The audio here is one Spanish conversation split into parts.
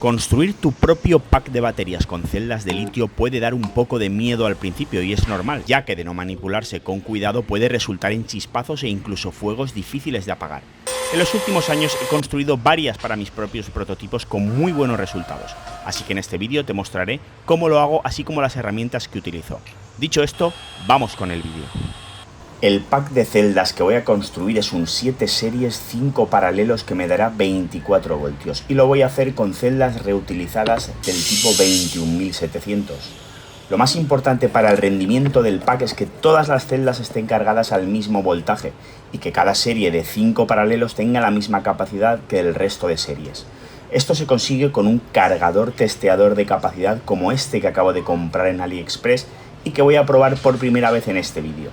Construir tu propio pack de baterías con celdas de litio puede dar un poco de miedo al principio y es normal, ya que de no manipularse con cuidado puede resultar en chispazos e incluso fuegos difíciles de apagar. En los últimos años he construido varias para mis propios prototipos con muy buenos resultados, así que en este vídeo te mostraré cómo lo hago así como las herramientas que utilizo. Dicho esto, vamos con el vídeo. El pack de celdas que voy a construir es un 7 series 5 paralelos que me dará 24 voltios y lo voy a hacer con celdas reutilizadas del tipo 21700. Lo más importante para el rendimiento del pack es que todas las celdas estén cargadas al mismo voltaje y que cada serie de 5 paralelos tenga la misma capacidad que el resto de series. Esto se consigue con un cargador testeador de capacidad como este que acabo de comprar en AliExpress y que voy a probar por primera vez en este vídeo.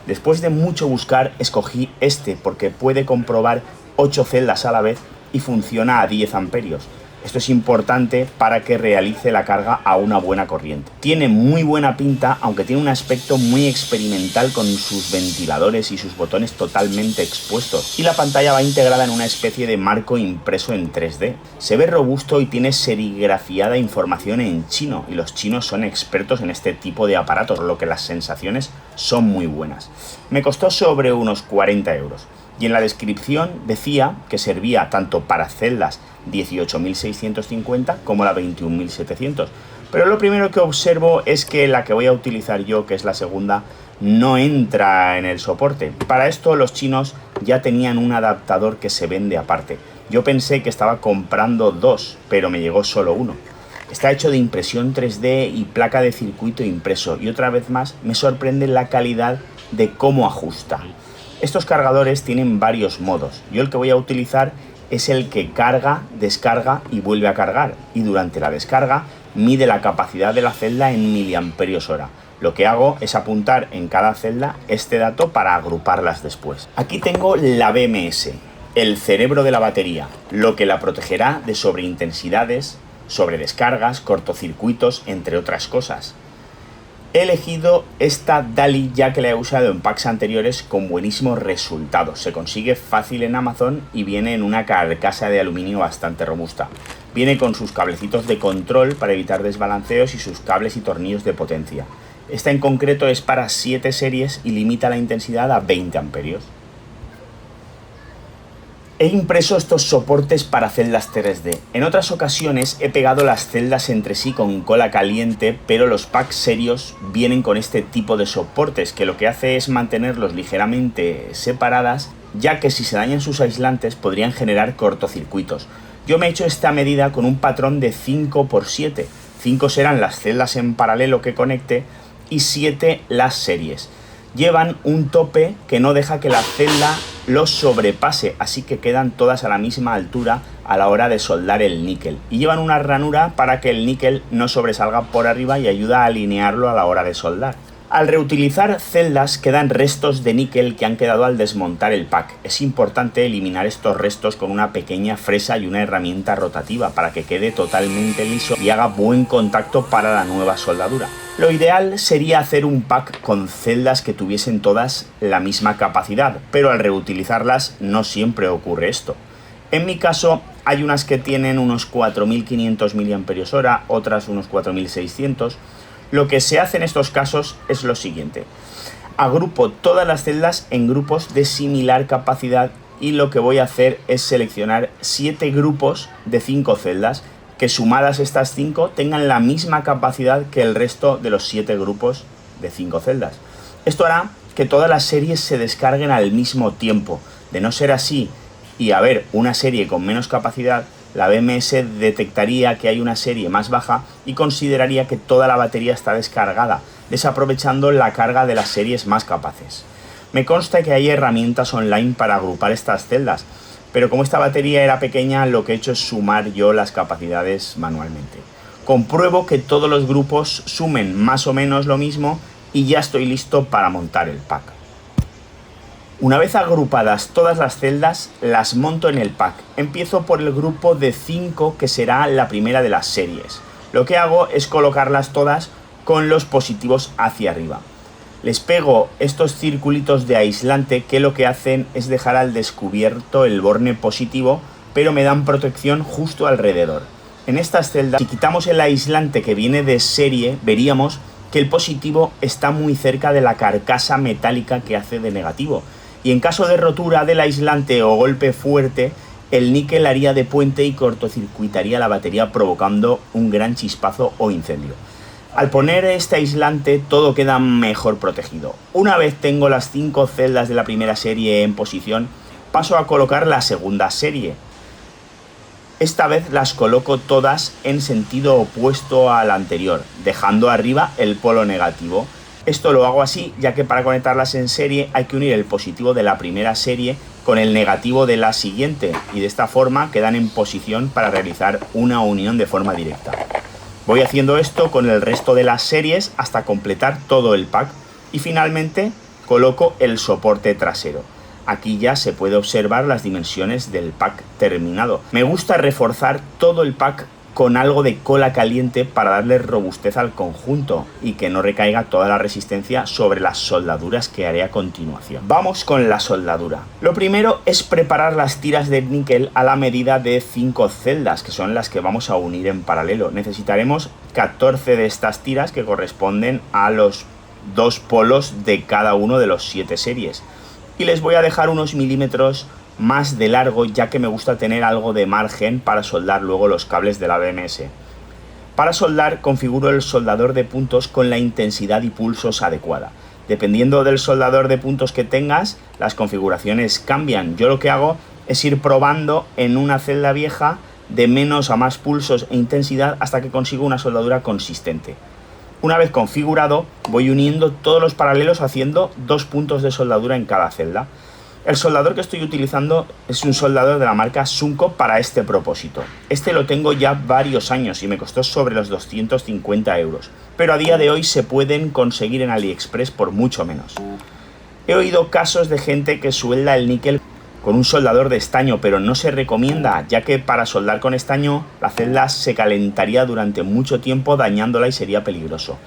Después de mucho buscar, escogí este porque puede comprobar 8 celdas a la vez y funciona a 10 amperios. Esto es importante para que realice la carga a una buena corriente. Tiene muy buena pinta, aunque tiene un aspecto muy experimental con sus ventiladores y sus botones totalmente expuestos. Y la pantalla va integrada en una especie de marco impreso en 3D. Se ve robusto y tiene serigrafiada información en chino, y los chinos son expertos en este tipo de aparatos, lo que las sensaciones son muy buenas. Me costó sobre unos 40 euros. Y en la descripción decía que servía tanto para celdas 18650 como la 21700. Pero lo primero que observo es que la que voy a utilizar yo, que es la segunda, no entra en el soporte. Para esto los chinos ya tenían un adaptador que se vende aparte. Yo pensé que estaba comprando dos, pero me llegó solo uno. Está hecho de impresión 3D y placa de circuito impreso, y otra vez más me sorprende la calidad de cómo ajusta. Estos cargadores tienen varios modos. Yo el que voy a utilizar es el que carga, descarga y vuelve a cargar. Y durante la descarga mide la capacidad de la celda en miliamperios hora. Lo que hago es apuntar en cada celda este dato para agruparlas después. Aquí tengo la BMS, el cerebro de la batería, lo que la protegerá de sobreintensidades, sobredescargas, cortocircuitos, entre otras cosas. He elegido esta DALI ya que la he usado en packs anteriores con buenísimos resultados. Se consigue fácil en Amazon y viene en una carcasa de aluminio bastante robusta. Viene con sus cablecitos de control para evitar desbalanceos y sus cables y tornillos de potencia. Esta en concreto es para 7 series y limita la intensidad a 20 amperios. He impreso estos soportes para celdas 3D. En otras ocasiones he pegado las celdas entre sí con cola caliente, pero los packs serios vienen con este tipo de soportes, que lo que hace es mantenerlos ligeramente separadas, ya que si se dañan sus aislantes podrían generar cortocircuitos. Yo me he hecho esta medida con un patrón de 5×7. 5 serán las celdas en paralelo que conecte y 7 las series. Llevan un tope que no deja que la celda los sobrepase, así que quedan todas a la misma altura a la hora de soldar el níquel. Y llevan una ranura para que el níquel no sobresalga por arriba y ayuda a alinearlo a la hora de soldar. Al reutilizar celdas quedan restos de níquel que han quedado al desmontar el pack. Es importante eliminar estos restos con una pequeña fresa y una herramienta rotativa para que quede totalmente liso y haga buen contacto para la nueva soldadura. Lo ideal sería hacer un pack con celdas que tuviesen todas la misma capacidad, pero al reutilizarlas no siempre ocurre esto. En mi caso hay unas que tienen unos 4500 mAh, otras unos 4600. Lo que se hace en estos casos es lo siguiente: agrupo todas las celdas en grupos de similar capacidad y lo que voy a hacer es seleccionar 7 grupos de 5 celdas que, sumadas estas 5, tengan la misma capacidad que el resto de los 7 grupos de 5 celdas. Esto hará que todas las series se descarguen al mismo tiempo. De no ser así y haber una serie con menos capacidad, la BMS detectaría que hay una serie más baja y consideraría que toda la batería está descargada, desaprovechando la carga de las series más capaces. Me consta que hay herramientas online para agrupar estas celdas, pero como esta batería era pequeña, lo que he hecho es sumar yo las capacidades manualmente. Compruebo que todos los grupos sumen más o menos lo mismo y ya estoy listo para montar el pack. Una vez agrupadas todas las celdas, las monto en el pack. Empiezo por el grupo de 5, que será la primera de las series. Lo que hago es colocarlas todas con los positivos hacia arriba. Les pego estos circulitos de aislante que lo que hacen es dejar al descubierto el borne positivo, pero me dan protección justo alrededor. En estas celdas, si quitamos el aislante que viene de serie, veríamos que el positivo está muy cerca de la carcasa metálica que hace de negativo. Y en caso de rotura del aislante o golpe fuerte, el níquel haría de puente y cortocircuitaría la batería, provocando un gran chispazo o incendio. Al poner este aislante todo queda mejor protegido. Una vez tengo las 5 celdas de la primera serie en posición, paso a colocar la segunda serie. Esta vez las coloco todas en sentido opuesto al anterior, dejando arriba el polo negativo. Esto lo hago así, ya que para conectarlas en serie hay que unir el positivo de la primera serie con el negativo de la siguiente, y de esta forma quedan en posición para realizar una unión de forma directa. Voy haciendo esto con el resto de las series hasta completar todo el pack, y finalmente coloco el soporte trasero. Aquí ya se puede observar las dimensiones del pack terminado. Me gusta reforzar todo el pack con algo de cola caliente para darle robustez al conjunto y que no recaiga toda la resistencia sobre las soldaduras que haré a continuación. Vamos con la soldadura. Lo primero es preparar las tiras de níquel a la medida de 5 celdas, que son las que vamos a unir en paralelo. Necesitaremos 14 de estas tiras, que corresponden a los 2 polos de cada uno de los 7 series. Y les voy a dejar unos milímetros más de largo, ya que me gusta tener algo de margen para soldar luego los cables de la BMS. Para soldar configuro el soldador de puntos con la intensidad y pulsos adecuada. Dependiendo del soldador de puntos que tengas, las configuraciones cambian. Yo lo que hago es ir probando en una celda vieja de menos a más pulsos e intensidad hasta que consigo una soldadura consistente. Una vez configurado, voy uniendo todos los paralelos haciendo 2 puntos de soldadura en cada celda. El soldador que estoy utilizando es un soldador de la marca Sunco para este propósito. Este lo tengo ya varios años y me costó sobre los 250 euros, pero a día de hoy se pueden conseguir en AliExpress por mucho menos. He oído casos de gente que suelda el níquel con un soldador de estaño, pero no se recomienda, ya que para soldar con estaño la celda se calentaría durante mucho tiempo, dañándola, y sería peligroso.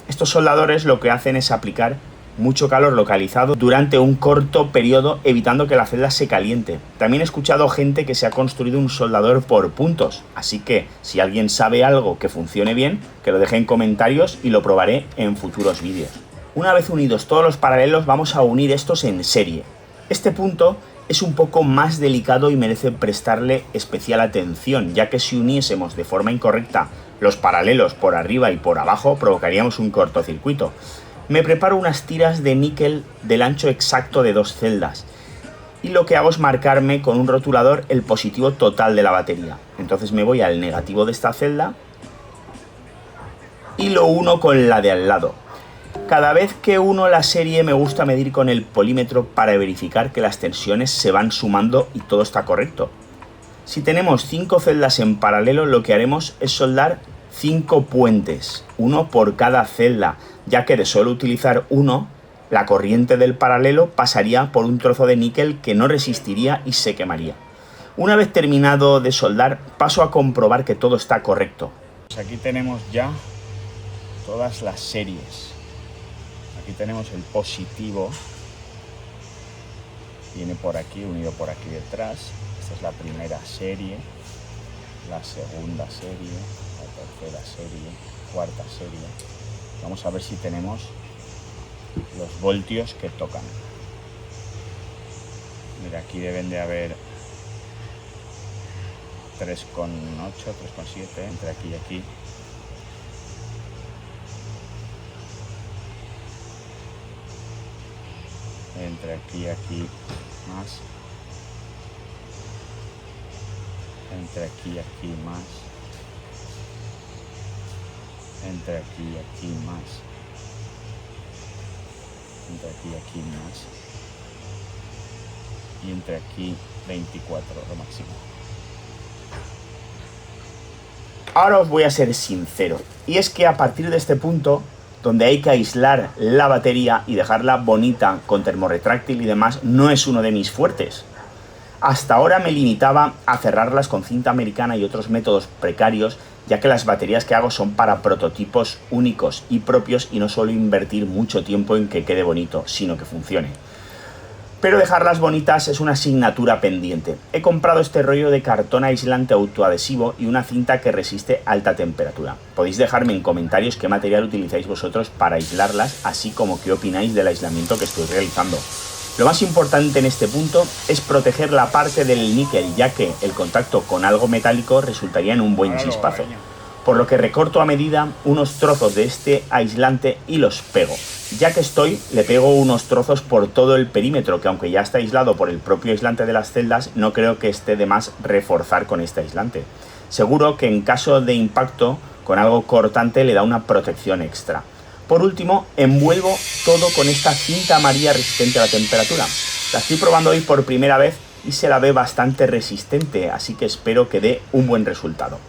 Estos soldadores lo que hacen es aplicar mucho calor localizado durante un corto periodo, evitando que la celda se caliente. También he escuchado gente que se ha construido un soldador por puntos, así que si alguien sabe algo que funcione bien, que lo deje en comentarios y lo probaré en futuros vídeos. Una vez unidos todos los paralelos, vamos a unir estos en serie. Este punto es un poco más delicado y merece prestarle especial atención, ya que si uniésemos de forma incorrecta los paralelos por arriba y por abajo, provocaríamos un cortocircuito. Me preparo unas tiras de níquel del ancho exacto de 2 celdas, y lo que hago es marcarme con un rotulador el positivo total de la batería. Entonces me voy al negativo de esta celda y lo uno con la de al lado. Cada vez que uno la serie me gusta medir con el polímetro para verificar que las tensiones se van sumando y todo está correcto. Si tenemos 5 celdas en paralelo, lo que haremos es soldar 5 puentes, uno por cada celda, ya que de solo utilizar uno, la corriente del paralelo pasaría por un trozo de níquel que no resistiría y se quemaría. Una vez terminado de soldar, paso a comprobar que todo está correcto. Pues aquí tenemos ya todas las series. Aquí tenemos el positivo, viene por aquí, unido por aquí detrás. Esta es la primera serie, la segunda serie, la tercera serie, cuarta serie. Vamos a ver si tenemos los voltios que tocan. Mira, aquí deben de haber 3,8, 3,7 entre aquí y aquí. Entre aquí y aquí más. Entre aquí y aquí más. Entre aquí y aquí más. Entre aquí y aquí más. Y entre aquí 24, lo máximo. Ahora os voy a ser sincero, y es que a partir de este punto, donde hay que aislar la batería y dejarla bonita con termorretráctil y demás, no es uno de mis fuertes. Hasta ahora me limitaba a cerrarlas con cinta americana y otros métodos precarios, ya que las baterías que hago son para prototipos únicos y propios y no suelo invertir mucho tiempo en que quede bonito, sino que funcione. Pero dejarlas bonitas es una asignatura pendiente. He comprado este rollo de cartón aislante autoadhesivo y una cinta que resiste alta temperatura. Podéis dejarme en comentarios qué material utilizáis vosotros para aislarlas, así como qué opináis del aislamiento que estoy realizando. Lo más importante en este punto es proteger la parte del níquel, ya que el contacto con algo metálico resultaría en un buen chispazo. Por lo que recorto a medida unos trozos de este aislante y los pego. Ya que estoy, le pego unos trozos por todo el perímetro, que aunque ya está aislado por el propio aislante de las celdas, no creo que esté de más reforzar con este aislante. Seguro que en caso de impacto con algo cortante le da una protección extra. Por último, envuelvo todo con esta cinta amarilla resistente a la temperatura. La estoy probando hoy por primera vez y se la ve bastante resistente, así que espero que dé un buen resultado.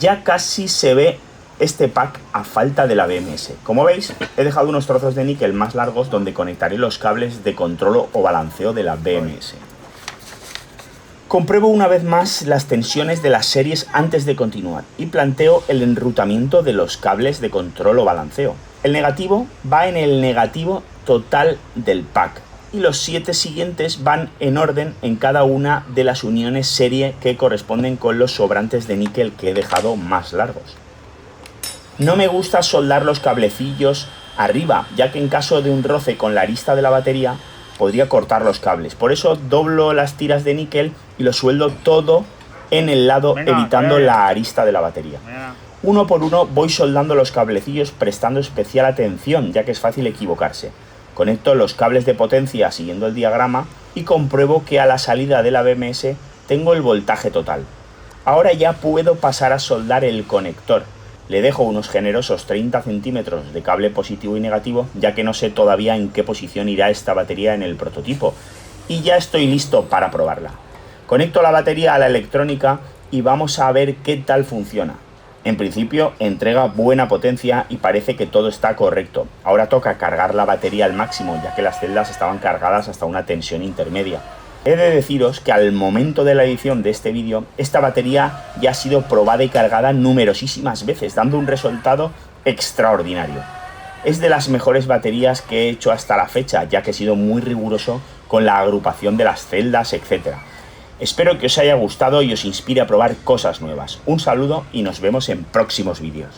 Ya casi se ve este pack a falta de la BMS. Como veis, he dejado unos trozos de níquel más largos donde conectaré los cables de control o balanceo de la BMS. Compruebo una vez más las tensiones de las series antes de continuar y planteo el enrutamiento de los cables de control o balanceo. El negativo va en el negativo total del pack y los 7 siguientes van en orden en cada una de las uniones serie que corresponden con los sobrantes de níquel que he dejado más largos. No me gusta soldar los cablecillos arriba, ya que en caso de un roce con la arista de la batería podría cortar los cables. Por eso doblo las tiras de níquel y lo sueldo todo en el lado, evitando la arista de la batería. Uno por uno voy soldando los cablecillos prestando especial atención, ya que es fácil equivocarse. Conecto los cables de potencia siguiendo el diagrama y compruebo que a la salida de la BMS tengo el voltaje total. Ahora ya puedo pasar a soldar el conector. Le dejo unos generosos 30 centímetros de cable positivo y negativo, ya que no sé todavía en qué posición irá esta batería en el prototipo. Y ya estoy listo para probarla. Conecto la batería a la electrónica y vamos a ver qué tal funciona. En principio entrega buena potencia y parece que todo está correcto. Ahora toca cargar la batería al máximo, ya que las celdas estaban cargadas hasta una tensión intermedia. He de deciros que al momento de la edición de este vídeo, esta batería ya ha sido probada y cargada numerosísimas veces, dando un resultado extraordinario. Es de las mejores baterías que he hecho hasta la fecha, ya que he sido muy riguroso con la agrupación de las celdas, etc. Espero que os haya gustado y os inspire a probar cosas nuevas. Un saludo y nos vemos en próximos vídeos.